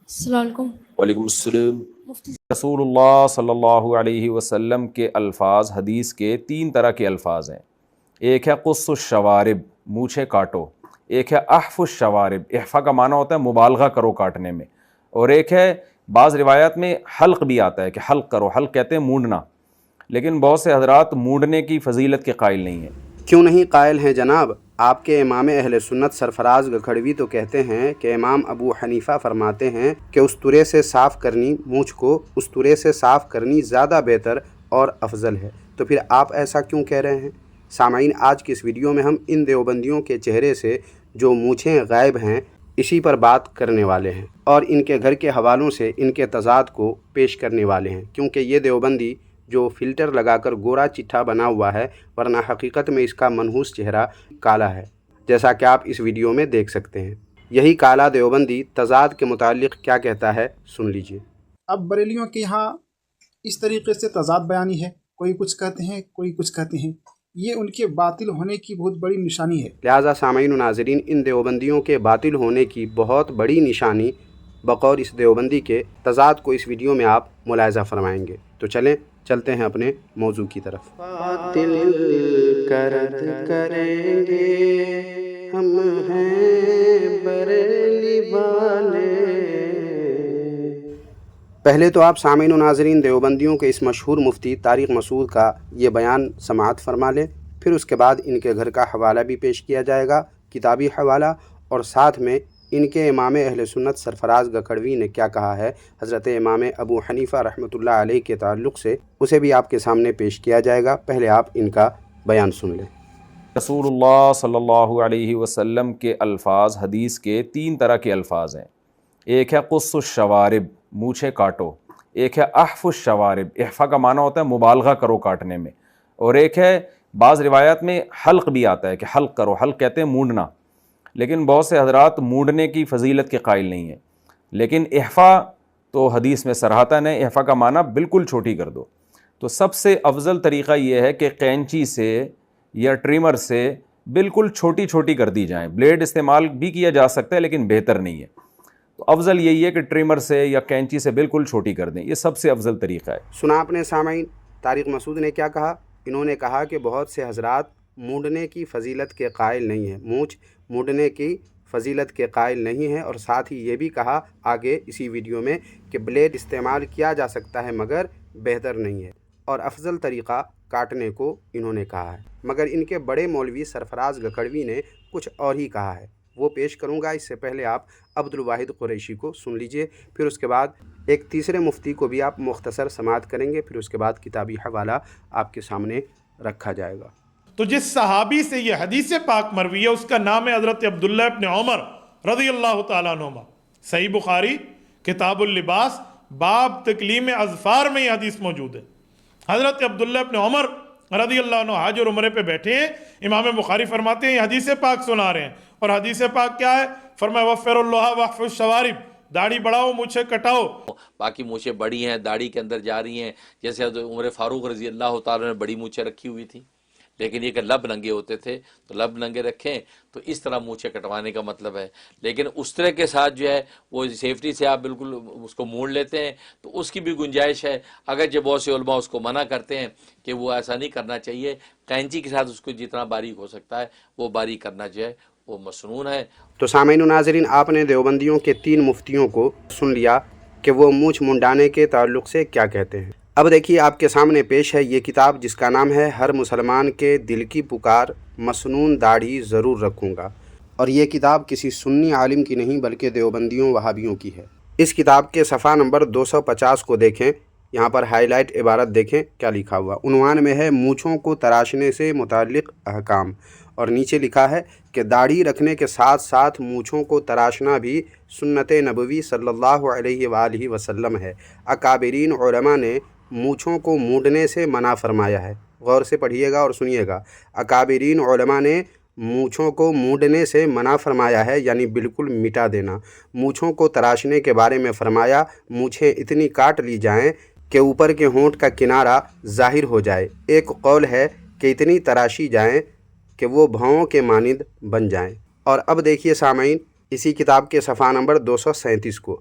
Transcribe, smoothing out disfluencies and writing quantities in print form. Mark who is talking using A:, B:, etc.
A: السلام علیکم۔
B: وعلیکم السلام۔
A: مفتی
B: رسول اللہ صلی اللہ علیہ وسلم کے الفاظ حدیث کے تین طرح کے الفاظ ہیں۔ ایک ہے قص الشوارب، مونچھیں کاٹو۔ ایک ہے احف الشوارب، احفا کا معنی ہوتا ہے مبالغہ کرو کاٹنے میں، اور ایک ہے بعض روایات میں حلق بھی آتا ہے کہ حلق کرو، حلق کہتے ہیں مونڈنا، لیکن بہت سے حضرات مونڈنے کی فضیلت کے قائل نہیں ہیں۔
C: کیوں نہیں قائل ہیں جناب؟ آپ کے امام اہل سنت سرفراز گکھڑوی تو کہتے ہیں کہ امام ابو حنیفہ فرماتے ہیں کہ استورے سے صاف کرنی مونچھ کو استورے سے صاف کرنی زیادہ بہتر اور افضل ہے، تو پھر آپ ایسا کیوں کہہ رہے ہیں؟ سامعین، آج کی اس ویڈیو میں ہم ان دیوبندیوں کے چہرے سے جو مونچھیں غائب ہیں اسی پر بات کرنے والے ہیں، اور ان کے گھر کے حوالوں سے ان کے تضاد کو پیش کرنے والے ہیں، کیونکہ یہ دیوبندی جو فلٹر لگا کر گورا چٹھا بنا ہوا ہے، ورنہ حقیقت میں اس کا منحوس چہرہ کالا ہے، جیسا کہ آپ اس ویڈیو میں دیکھ سکتے ہیں۔ یہی کالا دیوبندی تضاد کے متعلق کیا کہتا ہے، سن لیجئے۔
D: اب بریلیوں کے یہاں اس طریقے سے تضاد بیانی ہے، کوئی کچھ کہتے ہیں کوئی کچھ کہتے ہیں، یہ ان کے باطل ہونے کی بہت بڑی نشانی ہے۔
C: لہٰذا سامعین و ناظرین، ان دیوبندیوں کے باطل ہونے کی بہت بڑی نشانی بقول اس دیوبندی کے تضاد کو اس ویڈیو میں آپ ملاحظہ فرمائیں گے۔ تو چلتے ہیں اپنے موضوع کی طرف۔ باطل کرد کریں گے ہم ہیں بریلی والے۔ پہلے تو آپ سامعین و ناظرین دیوبندیوں کے اس مشہور مفتی طارق مسعود کا یہ بیان سماعت فرما لیں، پھر اس کے بعد ان کے گھر کا حوالہ بھی پیش کیا جائے گا، کتابی حوالہ، اور ساتھ میں ان کے امام اہل سنت سرفراز گکھڑوی نے کیا کہا ہے حضرت امام ابو حنیفہ رحمۃ اللہ علیہ کے تعلق سے، اسے بھی آپ کے سامنے پیش کیا جائے گا۔ پہلے آپ ان کا بیان سن لیں۔
B: رسول اللہ صلی اللہ علیہ وسلم کے الفاظ حدیث کے تین طرح کے الفاظ ہیں۔ ایک ہے قص الشوارب، مونچھیں کاٹو۔ ایک ہے احف الشوارب، احفا کا معنی ہوتا ہے مبالغہ کرو کاٹنے میں، اور ایک ہے بعض روایات میں حلق بھی آتا ہے کہ حلق کرو، حلق کہتے ہیں مونڈنا، لیکن بہت سے حضرات مونڈنے کی فضیلت کے قائل نہیں ہیں۔ لیکن احفا تو حدیث میں صراحتاً ہے، احفا کا معنی بالکل چھوٹی کر دو۔ تو سب سے افضل طریقہ یہ ہے کہ قینچی سے یا ٹریمر سے بالکل چھوٹی چھوٹی کر دی جائیں۔ بلیڈ استعمال بھی کیا جا سکتا ہے لیکن بہتر نہیں ہے، تو افضل یہی ہے کہ ٹریمر سے یا کینچی سے بالکل چھوٹی کر دیں، یہ سب سے افضل طریقہ ہے۔
C: سنا آپ نے سامعین، طارق مسعود نے کیا کہا؟ انہوں نے کہا کہ بہت سے حضرات مونڈنے کی فضیلت کے قائل نہیں ہیں، مونچھ مونڈنے کی فضیلت کے قائل نہیں ہیں، اور ساتھ ہی یہ بھی کہا آگے اسی ویڈیو میں کہ بلیڈ استعمال کیا جا سکتا ہے مگر بہتر نہیں ہے، اور افضل طریقہ کاٹنے کو انہوں نے کہا ہے۔ مگر ان کے بڑے مولوی سرفراز گکھڑوی نے کچھ اور ہی کہا ہے، وہ پیش کروں گا۔ اس سے پہلے آپ عبد الواحد قریشی کو سن لیجئے، پھر اس کے بعد ایک تیسرے مفتی کو بھی آپ مختصر سماعت کریں گے، پھر اس کے بعد کتابی حوالہ آپ کے سامنے رکھا جائے گا۔
E: تو جس صحابی سے یہ حدیث پاک مروی ہے اس کا نام ہے حضرت عبداللہ ابن عمر رضی اللہ تعالیٰ عنہما۔ صحیح بخاری کتاب اللباس باب تکلیم اظفار میں یہ حدیث موجود ہے۔ حضرت عبداللہ ابن عمر رضی اللہ عنہ حج اور عمرے پہ بیٹھے ہیں، امام بخاری فرماتے ہیں یہ حدیث پاک سنا رہے ہیں، اور حدیث پاک کیا ہے؟ فرمایا وفر اللہ وحف الشوارب، داڑھی بڑھاؤ مونچھیں کٹاؤ۔
F: باقی مونچھیں بڑی ہیں، داڑھی کے اندر جا رہی ہیں، جیسے حضرت عمر فاروق رضی اللہ تعالیٰ نے بڑی مونچھیں رکھی ہوئی تھی، لیکن یہ کہ لب ننگے ہوتے تھے تو لب ننگے رکھیں، تو اس طرح مونچھیں کٹوانے کا مطلب ہے۔ لیکن اس طرح کے ساتھ جو ہے وہ سیفٹی سے آپ بالکل اس کو موڑ لیتے ہیں تو اس کی بھی گنجائش ہے، اگرچہ بہت سے علماء اس کو منع کرتے ہیں کہ وہ ایسا نہیں کرنا چاہیے، قینچی کے ساتھ اس کو جتنا باریک ہو سکتا ہے وہ باریک کرنا جو ہے وہ مسنون ہے۔
C: تو سامعین و ناظرین، آپ نے دیوبندیوں کے تین مفتیوں کو سن لیا کہ وہ مونچھ منڈانے کے تعلق سے کیا کہتے ہیں۔ اب دیکھیے آپ کے سامنے پیش ہے یہ کتاب جس کا نام ہے ہر مسلمان کے دل کی پکار، مسنون داڑھی ضرور رکھوں گا، اور یہ کتاب کسی سنی عالم کی نہیں بلکہ دیوبندیوں وہابیوں کی ہے۔ اس کتاب کے صفحہ نمبر 250 کو دیکھیں، یہاں پر ہائی لائٹ عبارت دیکھیں کیا لکھا ہوا۔ عنوان میں ہے مونچھوں کو تراشنے سے متعلق احکام، اور نیچے لکھا ہے کہ داڑھی رکھنے کے ساتھ ساتھ مونچھوں کو تراشنا بھی سنت نبوی صلی اللہ علیہ وآلہ وسلم ہے۔ اکابرین علماء نے مونچھوں کو مونڈنے سے منع فرمایا ہے، غور سے پڑھیے گا اور سنیے گا۔ اکابرین علماء نے مونچھوں کو مونڈنے سے منع فرمایا ہے، یعنی بالکل مٹا دینا۔ مونچھوں کو تراشنے کے بارے میں فرمایا مونچھیں اتنی کاٹ لی جائیں کہ اوپر کے ہونٹ کا کنارہ ظاہر ہو جائے۔ ایک قول ہے کہ اتنی تراشی جائیں کہ وہ بھاؤں کے مانند بن جائیں۔ اور اب دیکھیے سامعین اسی کتاب کے صفحہ نمبر 237 کو،